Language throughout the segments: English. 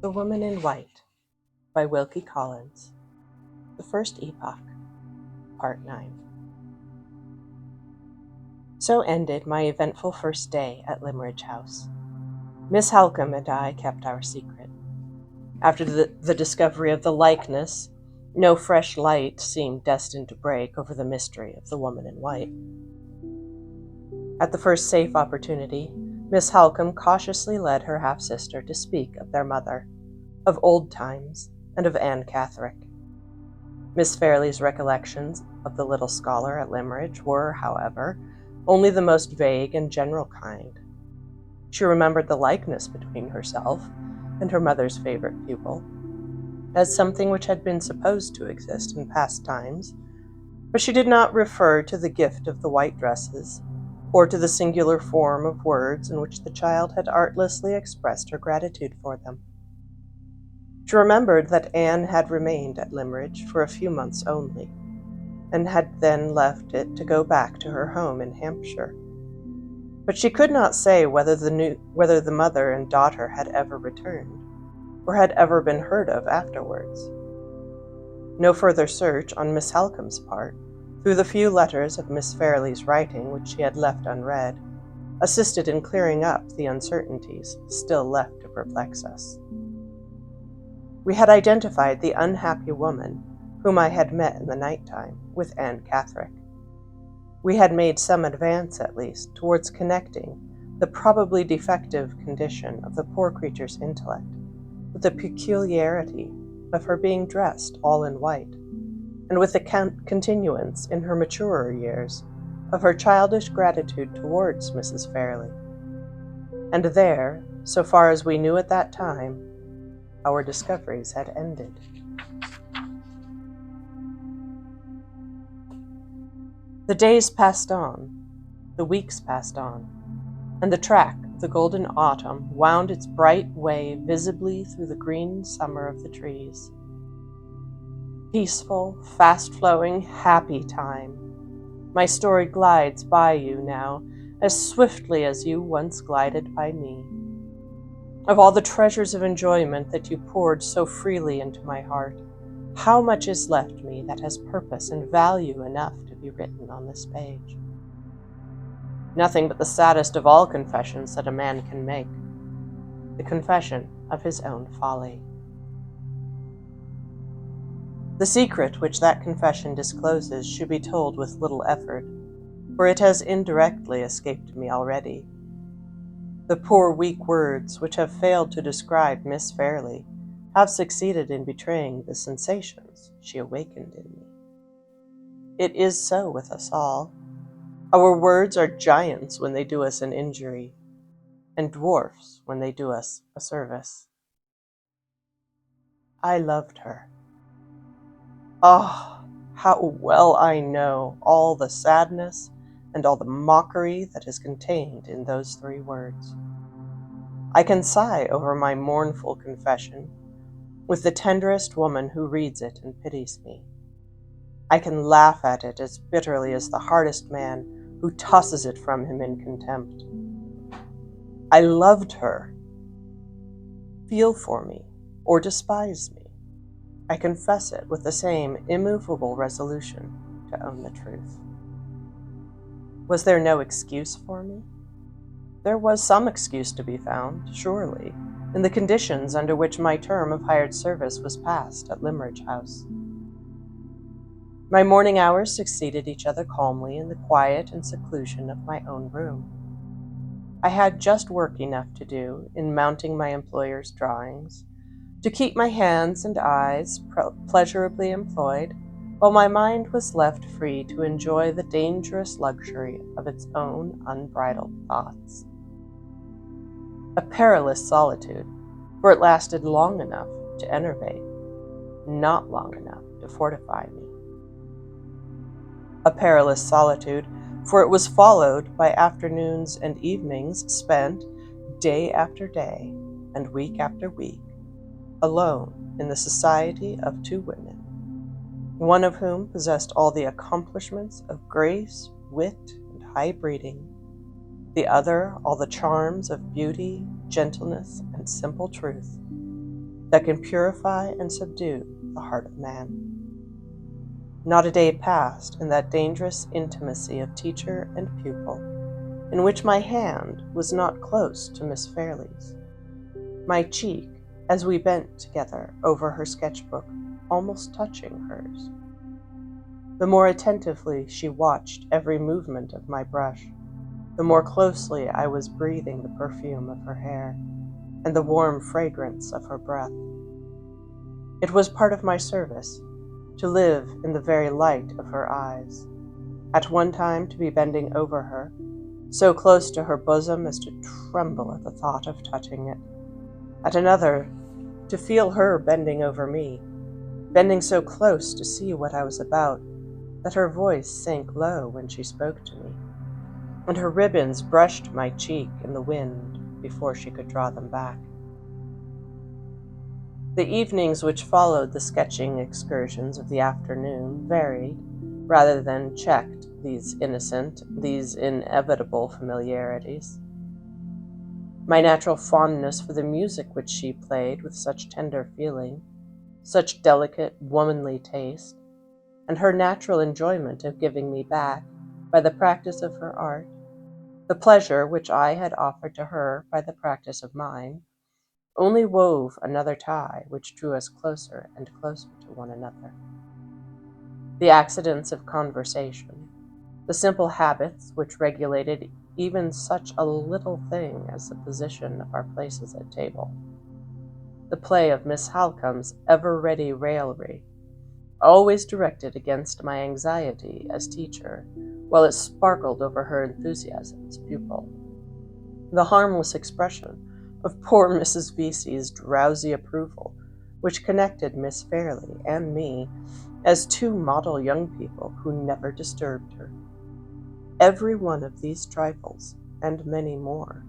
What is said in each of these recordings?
The Woman in White by Wilkie Collins. The First Epoch, Part 9. So ended my eventful first day at Limmeridge House. Miss Halcombe and I kept our secret. After the discovery of the likeness, no fresh light seemed destined to break over the mystery of the Woman in White. At the first safe opportunity, Miss Halcombe cautiously led her half-sister to speak of their mother, of old times, and of Anne Catherick. Miss Fairley's recollections of the little scholar at Limmeridge were, however, only the most vague and general kind. She remembered the likeness between herself and her mother's favorite pupil as something which had been supposed to exist in past times, but she did not refer to the gift of the white dresses, or to the singular form of words in which the child had artlessly expressed her gratitude for them. She remembered that Anne had remained at Limmeridge for a few months only, and had then left it to go back to her home in Hampshire. But she could not say whether the mother and daughter had ever returned, or had ever been heard of afterwards. No further search on Miss Halcombe's part, through the few letters of Miss Fairley's writing which she had left unread, assisted in clearing up the uncertainties still left to perplex us. We had identified the unhappy woman whom I had met in the night-time with Anne Catherick. We had made some advance, at least, towards connecting the probably defective condition of the poor creature's intellect with the peculiarity of her being dressed all in white, and with the continuance in her maturer years of her childish gratitude towards Mrs. Fairley. And there, so far as we knew at that time, our discoveries had ended. The days passed on, the weeks passed on, and the track of the golden autumn wound its bright way visibly through the green summer of the trees. Peaceful, fast-flowing, happy time. My story glides by you now as swiftly as you once glided by me. Of all the treasures of enjoyment that you poured so freely into my heart, how much is left me that has purpose and value enough to be written on this page? Nothing but the saddest of all confessions that a man can make, the confession of his own folly. The secret which that confession discloses should be told with little effort, for it has indirectly escaped me already. The poor weak words which have failed to describe Miss Fairley have succeeded in betraying the sensations she awakened in me. It is so with us all. Our words are giants when they do us an injury, and dwarfs when they do us a service. I loved her. Ah, how well I know all the sadness and all the mockery that is contained in those 3 words. I can sigh over my mournful confession with the tenderest woman who reads it and pities me. I can laugh at it as bitterly as the hardest man who tosses it from him in contempt. I loved her. Feel for me, or despise me. I confess it with the same immovable resolution to own the truth. Was there no excuse for me? There was some excuse to be found, surely, in the conditions under which my term of hired service was passed at Limmeridge House. My morning hours succeeded each other calmly in the quiet and seclusion of my own room. I had just work enough to do in mounting my employer's drawings, to keep my hands and eyes pleasurably employed, while my mind was left free to enjoy the dangerous luxury of its own unbridled thoughts. A perilous solitude, for it lasted long enough to enervate, not long enough to fortify me. A perilous solitude, for it was followed by afternoons and evenings spent, day after day and week after week, alone in the society of 2 women, one of whom possessed all the accomplishments of grace, wit, and high breeding, the other all the charms of beauty, gentleness, and simple truth. that can purify and subdue the heart of man. Not a day passed in that dangerous intimacy of teacher and pupil in which my hand was not close to Miss Fairley's, my cheek, as we bent together over her sketchbook, almost touching hers. The more attentively she watched every movement of my brush, the more closely I was breathing the perfume of her hair and the warm fragrance of her breath. It was part of my service to live in the very light of her eyes, at one time to be bending over her, so close to her bosom as to tremble at the thought of touching it, at another to feel her bending over me, bending so close to see what I was about that her voice sank low when she spoke to me, and her ribbons brushed my cheek in the wind before she could draw them back. The evenings which followed the sketching excursions of the afternoon varied, rather than checked, these inevitable familiarities. My natural fondness for the music which she played with such tender feeling, such delicate, womanly taste, and her natural enjoyment of giving me back, by the practice of her art, the pleasure which I had offered to her by the practice of mine, only wove another tie which drew us closer and closer to one another. The accidents of conversation, the simple habits which regulated even such a little thing as the position of our places at table, the play of Miss Halcombe's ever-ready raillery, always directed against my anxiety as teacher, while it sparkled over her enthusiasm as pupil, the harmless expression of poor Mrs. Vesey's drowsy approval, which connected Miss Fairley and me as two model young people who never disturbed her. Every one of these trifles, and many more,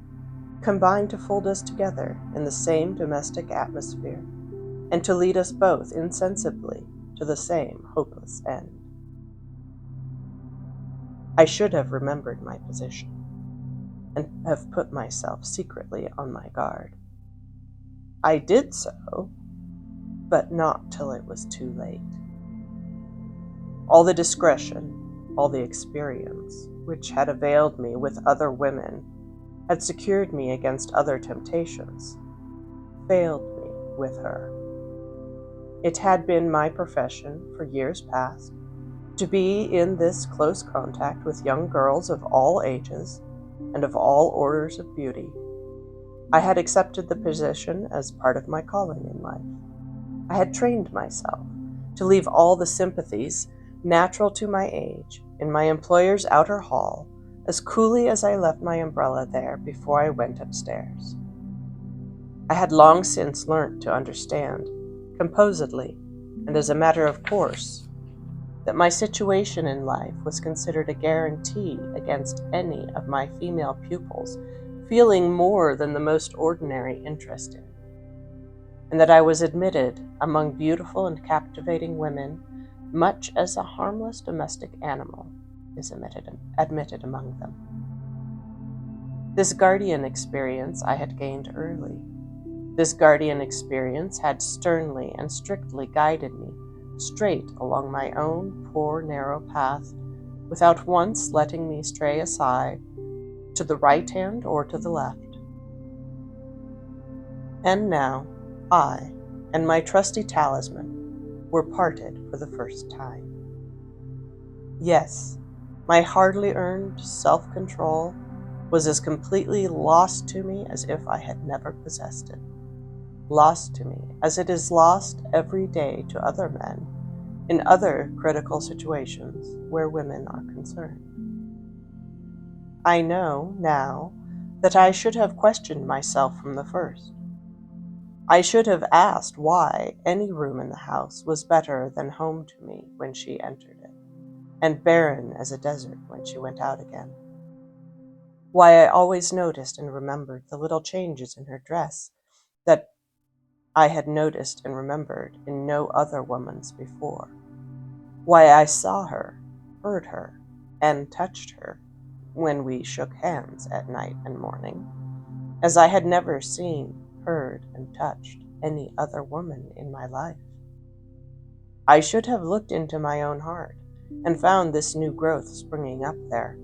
combined to fold us together in the same domestic atmosphere, and to lead us both insensibly to the same hopeless end. I should have remembered my position, and have put myself secretly on my guard. I did so, but not till it was too late. All the discretion, all the experience, which had availed me with other women, had secured me against other temptations, failed me with her. It had been my profession, for years past, to be in this close contact with young girls of all ages and of all orders of beauty. I had accepted the position as part of my calling in life. I had trained myself to leave all the sympathies natural to my age in my employer's outer hall as coolly as I left my umbrella there before I went upstairs. I had long since learnt to understand, composedly and as a matter of course, that my situation in life was considered a guarantee against any of my female pupils feeling more than the most ordinary interest in, and that I was admitted among beautiful and captivating women much as a harmless domestic animal is admitted among them. This guardian experience I had gained early. This guardian experience had sternly and strictly guided me straight along my own poor narrow path, without once letting me stray aside to the right hand or to the left. And now I and my trusty talisman were parted for the first time. Yes, my hardly earned self-control was as completely lost to me as if I had never possessed it. Lost to me as it is lost every day to other men in other critical situations where women are concerned. I know now that I should have questioned myself from the first. I should have asked why any room in the house was better than home to me when she entered it, and barren as a desert when she went out again. Why I always noticed and remembered the little changes in her dress that I had noticed and remembered in no other woman's before. Why I saw her, heard her, and touched her when we shook hands at night and morning, as I had never seen, heard, and touched any other woman in my life. I should have looked into my own heart and found this new growth springing up there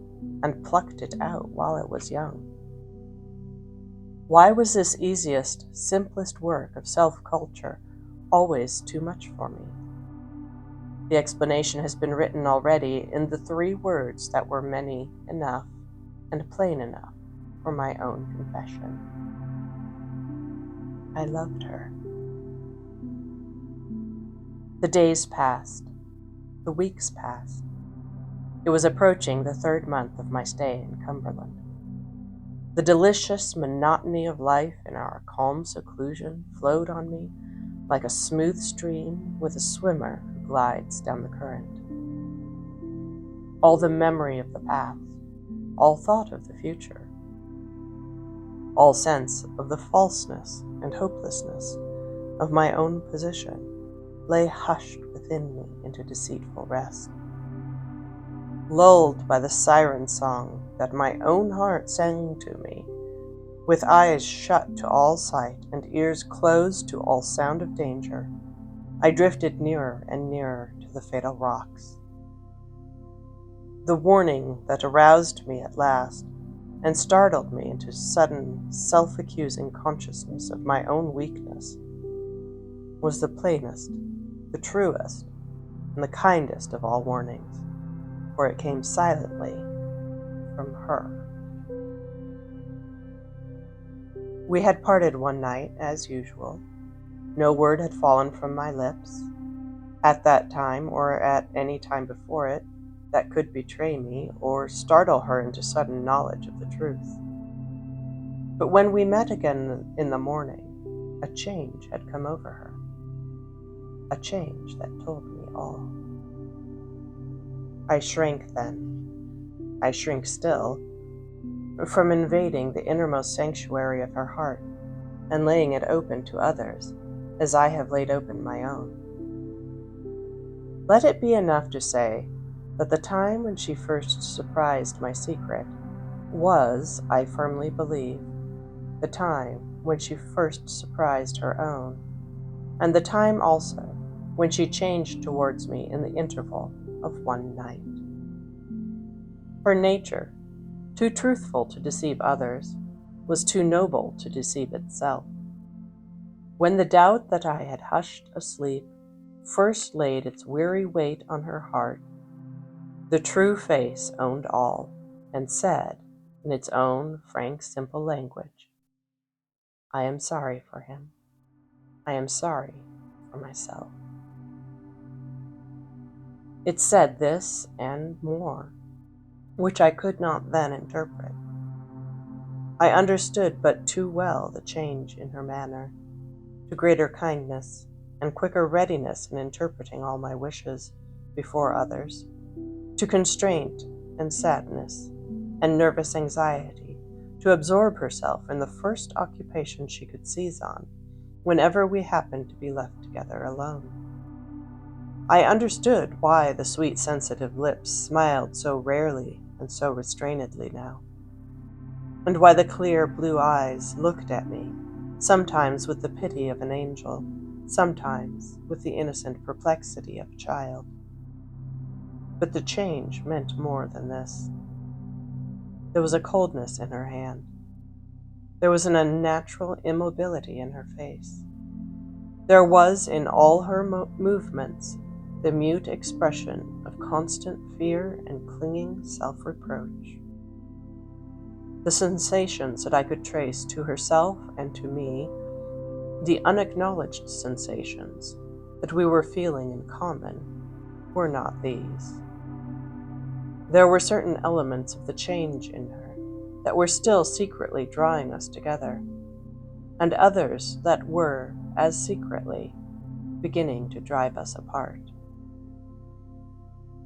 and plucked it out while it was young. Why was this easiest, simplest work of self-culture always too much for me? The explanation has been written already in the 3 words that were many enough and plain enough for my own confession. I loved her. The days passed. The weeks passed. It was approaching the 3rd month of my stay in Cumberland. The delicious monotony of life in our calm seclusion flowed on me like a smooth stream with a swimmer who glides down the current. All the memory of the past, all thought of the future, all sense of the falseness and hopelessness of my own position lay hushed within me into deceitful rest. Lulled by the siren song that my own heart sang to me, with eyes shut to all sight and ears closed to all sound of danger, I drifted nearer and nearer to the fatal rocks. The warning that aroused me at last and startled me into sudden, self-accusing consciousness of my own weakness was the plainest, the truest, and the kindest of all warnings, for it came silently from her. We had parted one night, as usual. No word had fallen from my lips, at that time or at any time before it, that could betray me or startle her into sudden knowledge of the truth. But when we met again in the morning, a change had come over her, a change that told me all. I shrank then, I shrink still, from invading the innermost sanctuary of her heart and laying it open to others, as I have laid open my own. Let it be enough to say that the time when she first surprised my secret was, I firmly believe, the time when she first surprised her own, and the time also when she changed towards me in the interval of one night. Her nature, too truthful to deceive others, was too noble to deceive itself. When the doubt that I had hushed asleep first laid its weary weight on her heart, the true face owned all, and said, in its own frank, simple language, I am sorry for him. I am sorry for myself. It said this and more, which I could not then interpret. I understood but too well the change in her manner, to greater kindness and quicker readiness in interpreting all my wishes before others, to constraint and sadness and nervous anxiety, to absorb herself in the first occupation she could seize on, whenever we happened to be left together alone. I understood why the sweet, sensitive lips smiled so rarely and so restrainedly now, and why the clear blue eyes looked at me, sometimes with the pity of an angel, sometimes with the innocent perplexity of a child. But the change meant more than this. There was a coldness in her hand. There was an unnatural immobility in her face. There was in all her movements the mute expression of constant fear and clinging self-reproach. The sensations that I could trace to herself and to me, the unacknowledged sensations that we were feeling in common, were not these. There were certain elements of the change in her that were still secretly drawing us together, and others that were, as secretly, beginning to drive us apart.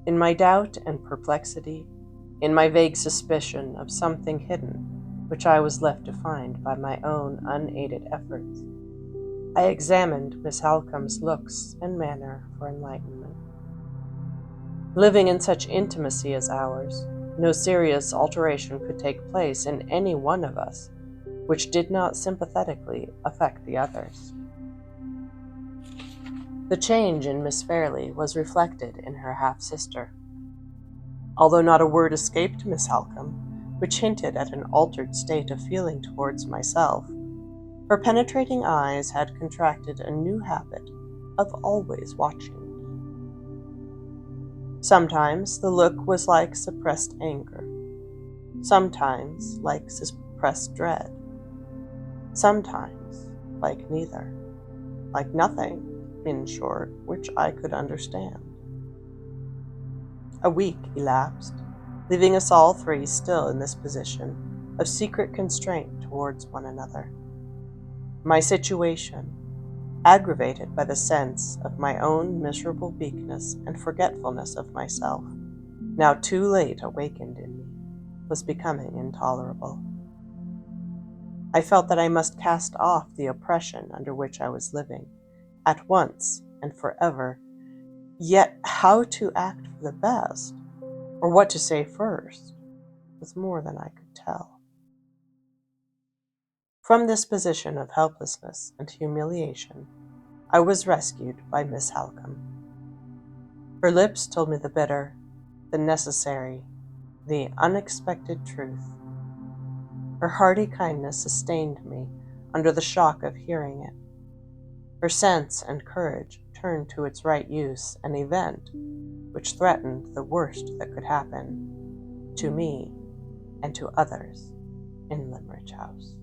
In my doubt and perplexity, in my vague suspicion of something hidden which I was left to find by my own unaided efforts, I examined Miss Halcombe's looks and manner for enlightenment. Living in such intimacy as ours, no serious alteration could take place in any one of us which did not sympathetically affect the others. The change in Miss Fairley was reflected in her half-sister. Although not a word escaped Miss Halcombe, which hinted at an altered state of feeling towards myself, her penetrating eyes had contracted a new habit of always watching me. Sometimes the look was like suppressed anger, sometimes like suppressed dread, sometimes like neither, like nothing, in short, which I could understand. A week elapsed, leaving us all three still in this position of secret constraint towards one another. My situation, aggravated by the sense of my own miserable weakness and forgetfulness of myself, now too late awakened in me, was becoming intolerable. I felt that I must cast off the oppression under which I was living, at once and forever, yet how to act for the best, or what to say first, was more than I could tell. From this position of helplessness and humiliation, I was rescued by Miss Halcombe. Her lips told me the bitter, the necessary, the unexpected truth. Her hearty kindness sustained me under the shock of hearing it. Her sense and courage turned to its right use an event which threatened the worst that could happen to me and to others in Limmeridge House.